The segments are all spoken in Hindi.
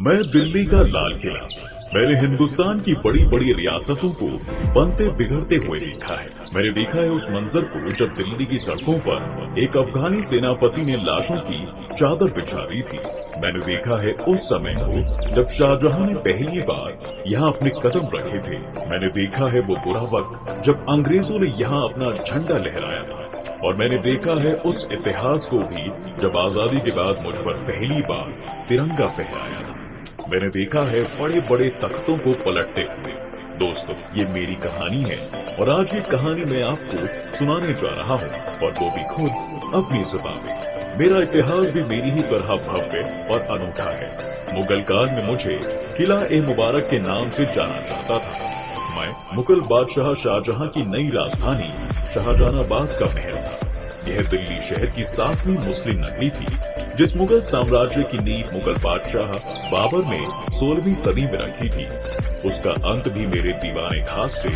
मैं दिल्ली का लाल किला, मैंने हिंदुस्तान की बड़ी बड़ी रियासतों को बनते बिगड़ते हुए देखा है। मैंने देखा है उस मंजर को जब दिल्ली की सड़कों पर एक अफगानी सेनापति ने लाशों की चादर बिछा दी थी। मैंने देखा है उस समय को जब शाहजहां ने पहली बार यहाँ अपने कदम रखे थे। मैंने देखा है वो बुरा वक्त जब अंग्रेजों ने यहाँ अपना झंडा लहराया था। और मैंने देखा है उस इतिहास को भी जब आजादी के बाद मुझ पर पहली बार तिरंगा फहराया था। मैंने देखा है बड़े बड़े तख्तों को पलटते हुए। दोस्तों, ये मेरी कहानी है और आज ये कहानी मैं आपको सुनाने जा रहा हूँ, और वो भी खुद अपनी जुबान में। मेरा इतिहास भी मेरी ही तरह भव्य और अनूठा है। मुगल काल में मुझे किला ए मुबारक के नाम से जाना जाता था। मैं मुगल बादशाह शाहजहां की नई राजधानी शाहजहानाबाद का महल था। यह दिल्ली शहर की 7वीं मुस्लिम नगरी थी, जिस मुगल साम्राज्य की नींव मुगल बादशाह बाबर ने 16वीं सदी में रखी थी। उसका अंत भी मेरे दीवाने खास से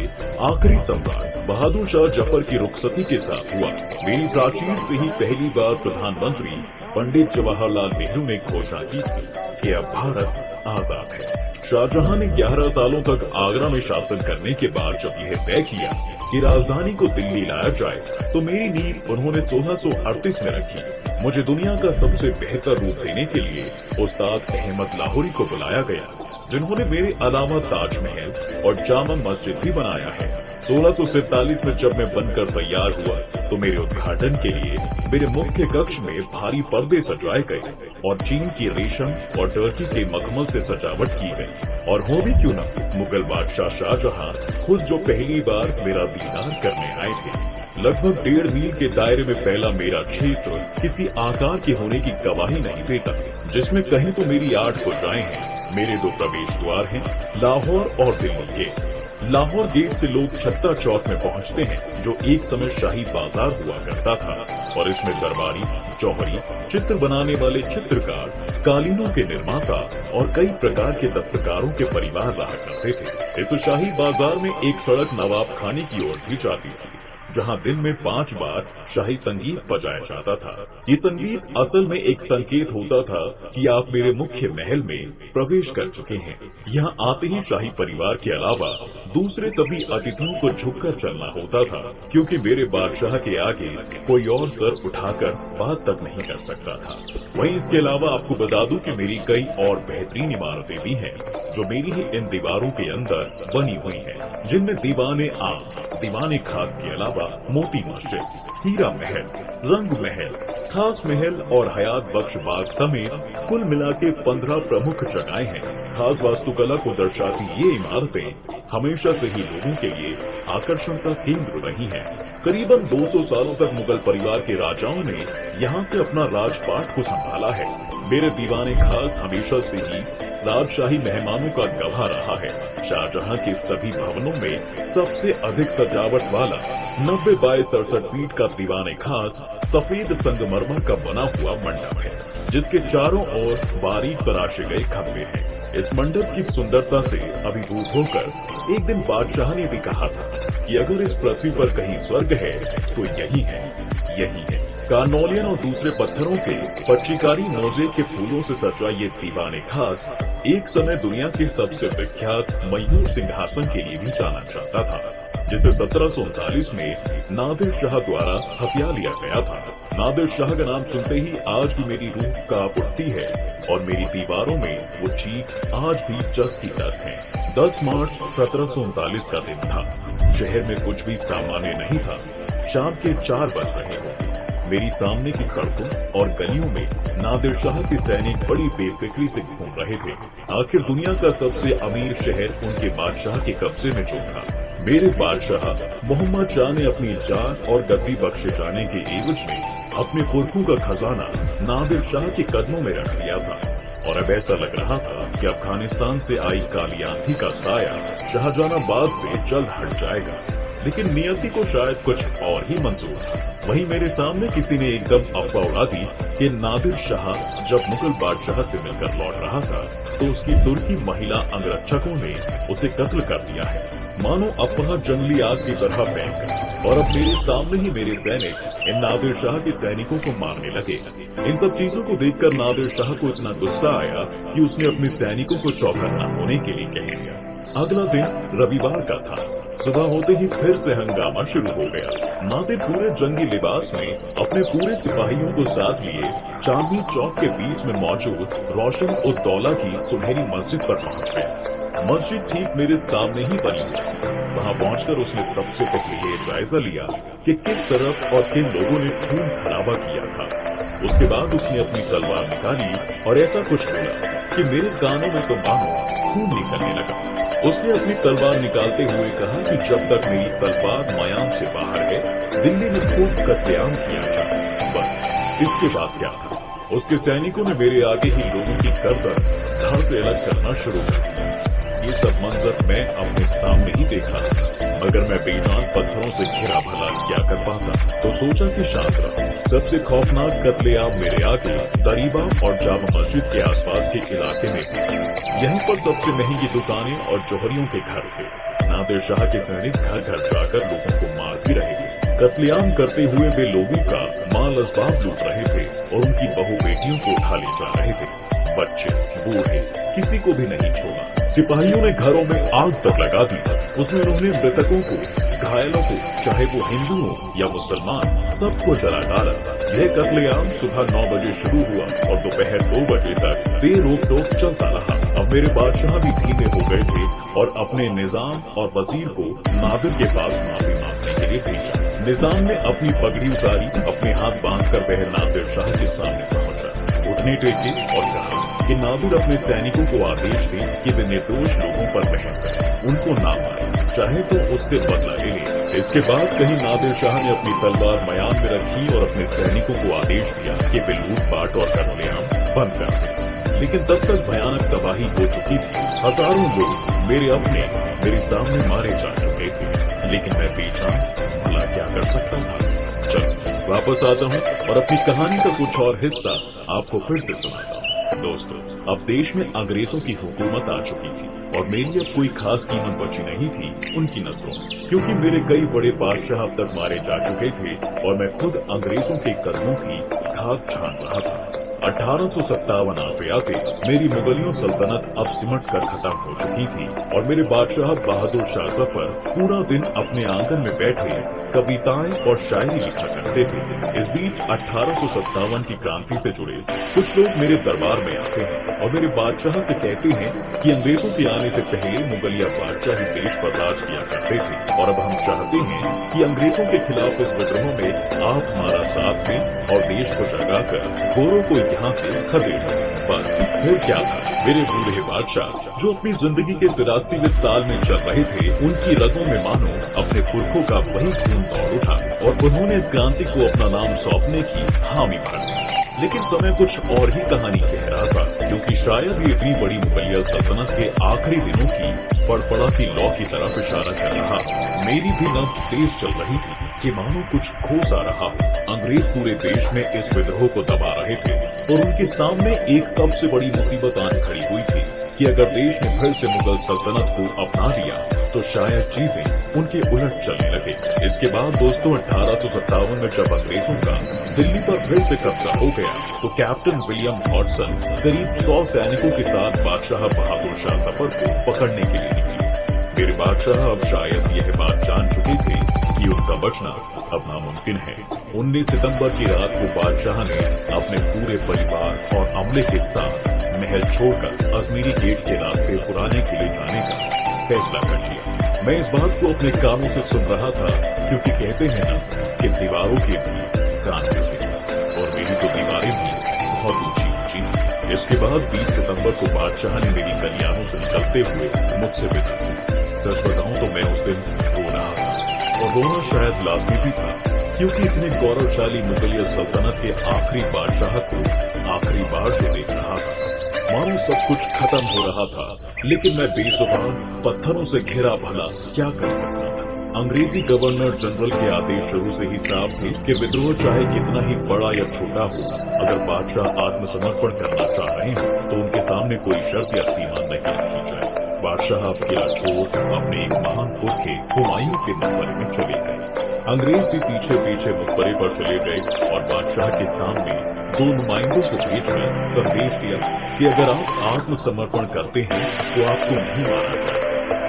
आखिरी सम्राट बहादुर शाह जफर की रुखसती के साथ हुआ। मेरी प्राचीर से ही पहली बार प्रधानमंत्री पंडित जवाहरलाल नेहरू ने घोषणा की थी कि अब भारत आजाद है। शाहजहां ने 11 सालों तक आगरा में शासन करने के बाद जब यह तय किया कि राजधानी को दिल्ली लाया जाए, तो मेरी नींव उन्होंने 1638 में रखी। मुझे दुनिया का सबसे बेहतर रूप देने के लिए उस्ताद अहमद लाहौरी को बुलाया गया, जिन्होंने मेरे अलावा ताजमहल और जामा मस्जिद भी बनाया है। 1647 में जब मैं बनकर तैयार हुआ, तो मेरे उद्घाटन के लिए मेरे मुख्य कक्ष में भारी पर्दे सजाए गए और चीन की रेशम और टर्की के मखमल से सजावट की गई। और हो भी क्यों न, मुगल बादशाह शाहजहां खुद जो पहली बार मेरा दीदार करने आए थे। लगभग 1.5 मील के दायरे में फैला मेरा क्षेत्र किसी आकार के होने की गवाही नहीं देता, जिसमें कहीं तो मेरी 8 भुजाएं हैं। मेरे 2 प्रवेश द्वार हैं, लाहौर और दिल्ली गेट। लाहौर गेट से लोग छत्ता चौक में पहुंचते हैं, जो एक समय शाही बाजार हुआ करता था, और इसमें दरबारी, जौहरी, चित्र बनाने वाले चित्रकार, कालीनों के निर्माता और कई प्रकार के दस्तकारों के परिवार रहा करते थे। इस शाही बाजार में एक सड़क नवाब खाने की ओर भी जाती थी, जहां दिन में 5 बार शाही संगीत बजाया जाता था। ये संगीत असल में एक संकेत होता था कि आप मेरे मुख्य महल में प्रवेश कर चुके हैं। यहाँ आते ही शाही परिवार के अलावा दूसरे सभी अतिथियों को झुककर चलना होता था, क्योंकि मेरे बादशाह के आगे कोई और सर उठाकर बात तक नहीं कर सकता था। वहीं इसके अलावा आपको बता दूं कि मेरी कई और बेहतरीन इमारतें भी हैं, जो मेरी ही इन दीवारों के अंदर बनी हुई हैं, जिनमें दीवाने आम, दीवाने खास के अलावा मोती मस्जिद, हीरा महल, रंग महल, खास महल और हयात बख्श बाग समेत कुल मिला के 15 प्रमुख जगहें हैं। खास वास्तुकला को दर्शाती ये इमारतें हमेशा से ही लोगों के लिए आकर्षण का केंद्र रही हैं। करीबन 200 सालों तक मुगल परिवार के राजाओं ने यहाँ से अपना राजपाट को संभाला है। मेरे दीवाने खास हमेशा से ही राजशाही मेहमानों का गवाह रहा है। शाहजहां के सभी भवनों में सबसे अधिक सजावट वाला 90 बाय 67 फीट का दीवाने खास सफेद संगमरमर का बना हुआ मंडप है, जिसके चारों ओर बारीक तराशे गए खंभे हैं। इस मंडप की सुंदरता से अभिभूत होकर एक दिन बादशाह ने भी कहा था कि अगर इस पृथ्वी पर कहीं स्वर्ग है तो यही है, यही है। कार्नोलियन और दूसरे पत्थरों के पच्चीकारी मोज़ेक के फूलों से सजा ये दीवाने खास एक समय दुनिया के सबसे विख्यात मयूर सिंहासन के लिए भी जाना जाता था, जिसे 1739 में नादिर शाह द्वारा हथिया लिया गया था। नादिर शाह का नाम सुनते ही आज भी मेरी रूह कांप उठती है, और मेरी दीवारों में वो चीख आज भी जस की तस है। 10 मार्च 1739 का दिन था। शहर में कुछ भी सामान्य नहीं था। शाम के 4 बज रहे होंगे। मेरी सामने की सड़कों और गलियों में नादिर शाह के सैनिक बड़ी बेफिक्री से घूम रहे थे। आखिर दुनिया का सबसे अमीर शहर उनके बादशाह के कब्जे में जो था। मेरे बादशाह मोहम्मद शाह ने अपनी जान और गद्दी बख्शे जाने के एवज में अपने पुरखों का खजाना नादिर शाह के कदमों में रख लिया था, और अब ऐसा लग रहा था कि अफगानिस्तान से आई काली आंधी का साया शाहजहानाबाद से जल्द हट जाएगा। लेकिन नियति को शायद कुछ और ही मंजूर था। वहीं मेरे सामने किसी ने एकदम अफवाह उड़ा दी कि नादिर शाह जब मुगल बादशाह से मिलकर लौट रहा था, तो उसकी तुर्की महिला अंगरक्षकों ने उसे कत्ल कर दिया है, मानो अफवाह जंगली आग की तरह फैंक। और अब मेरे सामने ही मेरे सैनिक इन नादिर शाह के सैनिकों को मारने लगे। इन सब चीजों को देखकर नादिर शाह को इतना गुस्सा आया कि उसने अपने सैनिकों को चौकन्ना होने के लिए कह दिया। अगला दिन रविवार का था। सुबह होते ही फिर से हंगामा शुरू हो गया। नादिर पूरे जंगी लिबास में अपने पूरे सिपाहियों को साथ लिए चांदनी चौक के बीच में मौजूद रोशन उद दौला की सुनहरी मस्जिद पर पहुंच गया। मस्जिद ठीक मेरे सामने ही बनी हुई। वहां पहुंचकर उसने सबसे पहले ये जायजा लिया कि किस तरफ और किन लोगों ने खून खराबा किया था। उसके बाद उसने अपनी तलवार निकाली और ऐसा कुछ बोला कि मेरे कानों में तो मानो खून निकलने लगा। उसने अपनी तलवार निकालते हुए कहा कि जब तक मेरी तलवार मयान से बाहर है, दिल्ली में खूब कत्लेआम किया जाए। बस इसके बाद क्या था, उसके सैनिकों ने मेरे आगे ही लोगों की गर्दन धड़ से अलग करना शुरू कर दिया। ये सब मंजर मैं अपने सामने ही देखा। अगर मैं बेजान पत्थरों से घिरा भला क्या कर पाता, तो सोचा कि शांत रहो। सबसे खौफनाक कत्लेआम मेरे आगे दरीबा और जामा मस्जिद के आसपास के इलाके में थे। यहीं पर सबसे महंगी दुकानें और जौहरियों के घर थे। नादिर शाह के सैनिक घर घर जाकर लोगों को मार भी रहे थे। कत्लेआम करते हुए वे लोगों का माल असबाब लूट रहे थे और उनकी बहू बेटियों को उठा ले जा रहे थे। बच्चे, बूढ़े, किसी को भी नहीं छोड़ा। सिपाहियों ने घरों में आग तक लगा दी। उसमें उन्होंने मृतकों को, घायलों को, चाहे वो हिंदू हो या मुसलमान, सबको जला डाला। यह कत्लेआम सुबह 9 बजे शुरू हुआ और दोपहर 2 बजे तक बेरोक टोक चलता रहा। अब मेरे बादशाह भी धीमे हो गए थे और अपने निजाम और वजीर को नादिर के पास माफी मांगने के लिए भेजा। निजाम ने अपनी पगड़ी उतारी, अपने हाथ बांधकर वह नादिर शाह के सामने पहुंचा, घुटने टेके और कहा कि नादिर अपने सैनिकों को आदेश दे कि वे निर्दोष लोगों पर रहम करें, उनको ना मारे, चाहे तो उससे बदला ले ले। इसके बाद कहीं नादिर शाह ने अपनी तलवार मयान में रखी और अपने सैनिकों को आदेश दिया कि वे लूटपाट और कत्लेआम बंद कर दें। लेकिन तब तक भयानक तबाही हो चुकी थी। हजारों लोग मेरे अपने मेरे सामने मारे जा चुके थे, लेकिन मैं बेजान भला क्या कर सकता था। चलो वापस आता हूँ और अपनी कहानी का कुछ और हिस्सा आपको फिर से सुनाता हूँ। दोस्तों, अब देश में अंग्रेजों की हुकूमत आ चुकी थी और मेरी अब कोई खास कीमत बची नहीं थी उनकी नजरों में, क्योंकि मेरे कई बड़े बादशाह अब तक मारे जा चुके थे और मैं खुद अंग्रेजों के कदमों की घात छान रहा था। 1857 आते आते मेरी मुगलियों सल्तनत अब सिमट कर खत्म हो चुकी थी और मेरे बादशाह बहादुर शाह जफर पूरा दिन अपने आंगन में बैठे कविताएं और शायरी लिखा करते थे। इस बीच 1857 की क्रांति से जुड़े कुछ लोग मेरे दरबार में आते हैं और मेरे बादशाह से कहते हैं कि अंग्रेजों के आने से पहले मुगलिया बादशाह ही देश पर राज किया करते थे और अब हम चाहते हैं कि अंग्रेजों के खिलाफ इस विद्रोह में आप हमारा साथ दें और देश को जगाकर गोरों को यहाँ से खदेड़। बस फिर क्या था, मेरे बूढ़े बादशाह जो अपनी जिंदगी के 83वें साल में चल रहे थे, उनकी रगों में मानो अपने पुरखों का वही खून दौड़ उठा और उन्होंने इस क्रांति को अपना नाम सौंपने की हामी भर दी। लेकिन समय कुछ और ही कहानी कह रहा था, क्योंकि शायद ये इतनी बड़ी मुगलिया सल्तनत के आखिरी दिनों की फड़फड़ाती लौ की तरफ इशारा कर रहा। मेरी भी नब्ज तेज चल रही थी कि मानो कुछ खोस आ रहा हो। अंग्रेज पूरे देश में इस विद्रोह को दबा रहे थे और उनके सामने एक सबसे बड़ी मुसीबत आने खड़ी हुई थी कि अगर देश ने फिर से मुगल सल्तनत को अपना लिया तो शायद चीजें उनके उलट चलने लगे। इसके बाद दोस्तों 1857 में जब अंग्रेजों का दिल्ली पर फिर से कब्जा हो गया तो कैप्टन विलियम हॉडसन करीब 100 सैनिकों के साथ बादशाह बहादुर शाह जफर को पकड़ने के लिए निकले। मेरे बादशाह अब शायद यह बात जान चुके थे कि उनका बचना अब नामुमकिन है। 19 सितंबर की रात को बादशाह ने अपने पूरे परिवार और अमले के साथ महल छोड़कर अजमेरी गेट के रास्ते पुराने के लिए जाने का फैसला कर लिया। मैं इस बात को अपने कानों से सुन रहा था, क्योंकि कहते हैं ना कि दीवारों के भी कान होते हैं और मेरी तो दीवारें भी बहुत ऊंची ऊंची थी। इसके बाद 20 सितंबर को बादशाह ने मेरी गलियारों से निकलते हुए मुझसे विदा की। सच बताऊं तो मैं उस दिन रो रहा था और रोना शायद लाजमी भी था, क्योंकि इतने गौरवशाली मुगलिया सल्तनत के आखिरी बादशाह को आखिरी बार जो देख रहा था, मानो सब कुछ खत्म हो रहा था। लेकिन मैं बेजुबान पत्थरों से घिरा भला क्या कर सकता था। अंग्रेजी गवर्नर जनरल के आदेश शुरू से ही साफ थे कि विद्रोह चाहे कितना ही बड़ा या छोटा हो, अगर बादशाह आत्मसमर्पण करना चाह रहे हो तो उनके सामने कोई शर्त या सीमा नहीं रखी जाए। बादशाह अब किला छोड़ अपने एक महान पुरखे हुमायूं के मकबरे में चले गए। अंग्रेज भी पीछे पीछे मकबरे पर चले गए और बादशाह के सामने 2 नुमाइंदों को भेजकर संदेश दिया कि अगर आप आत्मसमर्पण करते हैं तो आपको नहीं मारा जाए।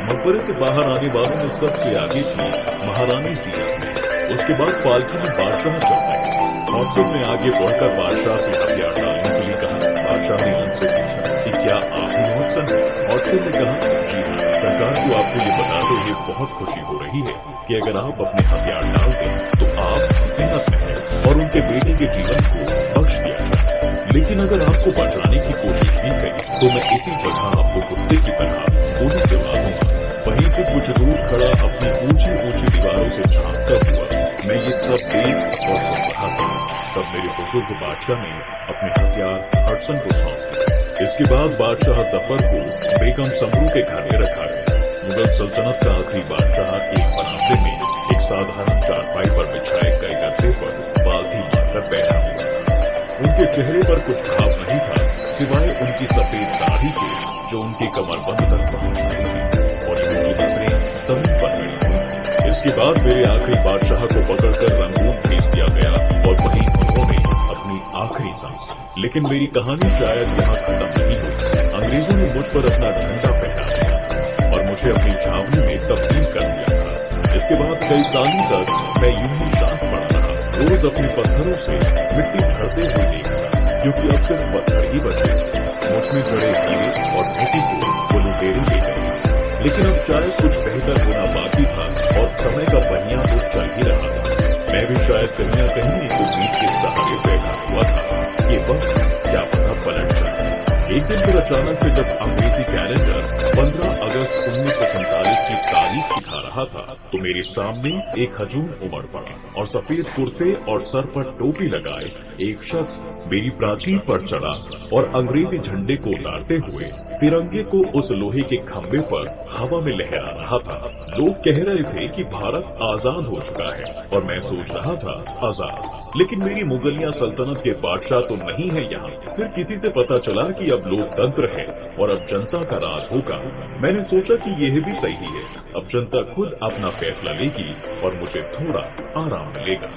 मकबरे से बाहर आने वालों में सबसे आगे थी महारानी जीनत। उसके बाद पालकी में बादशाह चल रहे। हॉटसन ने आगे बढ़कर बादशाह से हथियार डालने के लिए कहा। बादशाह ने उनसे पूछा कि क्या आप ही हॉटसन हैं? हॉटसन ने कहा, जी हाँ, सरकार को आपको ये बताते हुए बहुत खुशी हो रही है कि अगर आप अपने हथियार डाल दें तो आप जीनत में हैं और उनके बेटे के जीवन को बख्श दिया जाए। लेकिन अगर आपको बचाने की कोशिश भी करी तो मैं इसी जगह आपको कुत्ते की तरह गोली से मारूंगा। वहीं से कुछ दूर खड़ा अपनी ऊंची ऊंची दीवारों से झांकता हुआ मैं ये सब देख और सुन रहा था। तब मेरे बुजुर्ग बादशाह ने अपने हथियार हडसन को सौंप दिए। इसके बाद बादशाह जफर को बेगम समरू के घर में रखा गया। मुगल सल्तनत का आखिरी बादशाह एक बरामदे में एक साधारण चारपाई पर बिछाए गए गद्दे पर बाल्टी मारकर बैठा हुआ। उनके चेहरे पर कुछ भाव नहीं था सिवाय उनकी सफेद दाढ़ी के जो उनके कमरबंद तक पहुंच रही थी और उनकी नजरें जमीन पर गई थी। इसके बाद मेरे आखिरी बादशाह को पकड़कर रंगून भेज दिया गया और वहीं उन्होंने अपनी आखिरी सांस। लेकिन मेरी कहानी शायद यहाँ खत्म नहीं हुई। अंग्रेजों ने मुझ पर अपना झंडा फहरा दिया और मुझे अपनी छावनी में तब्दील कर दिया था। इसके बाद कई सालों तक मैं यूं ही शांत पड़ा रहा, रोज अपने पत्थरों से मिट्टी झड़ते हुए देखा, क्योंकि अब सिर्फ पत्थर ही बचे। मुझ में जड़े हीरे और मोती को वो लुटेरे ले गए। लेकिन अब शायद कुछ बेहतर होना बाकी था और समय का पहिया तो चल ही रहा था। मैं भी शायद कहीं न कहीं एक उम्मीद के सहारे बैठा हुआ था कि वक्त क्या पता पलट जाए। एक दिन फिर अचानक से जब अंग्रेजी कैलेंडर 15 अगस्त 1947 की तारीख दिखा रहा था तो मेरे सामने एक हजूम उमड़ पड़ा और सफेद कुर्ते और सर पर टोपी लगाए एक शख्स मेरी प्राचीर पर चढ़ा और अंग्रेजी झंडे को उतारते हुए तिरंगे को उस लोहे के खंभे पर हवा में लहरा रहा था। लोग कह रहे थे कि भारत आजाद हो चुका है और मैं सोच रहा था आजाद, लेकिन मेरी मुगलिया सल्तनत के बादशाह तो नहीं है यहाँ। फिर किसी से पता चला कि अब लोकतंत्र है और अब जनता का राज होगा। मैंने सोचा कि यह भी सही है, अब जनता खुद अपना फैसला लेगी और मुझे थोड़ा आराम मिलेगा।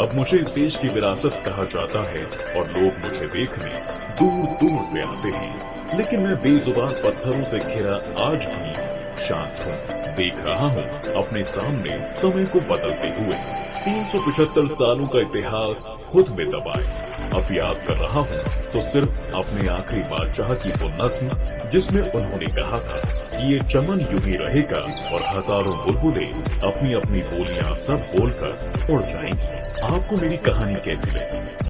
अब मुझे इस देश की विरासत कहा जाता है और लोग मुझे देखने दूर दूर से आते हैं, लेकिन मैं बेजुबान पत्थरों से घिरा आज भी शांत हूँ। देख रहा हूँ अपने सामने समय को बदलते हुए 375 सालों का इतिहास खुद में दबाए। अब याद कर रहा हूँ तो सिर्फ अपने आखिरी बादशाह की वो नज्म जिसमें उन्होंने कहा था कि ये चमन यूं ही रहेगा और हजारों बुलबुलें अपनी अपनी बोलियां सब बोलकर उड़ जाएंगी। आपको मेरी कहानी कैसी लगी?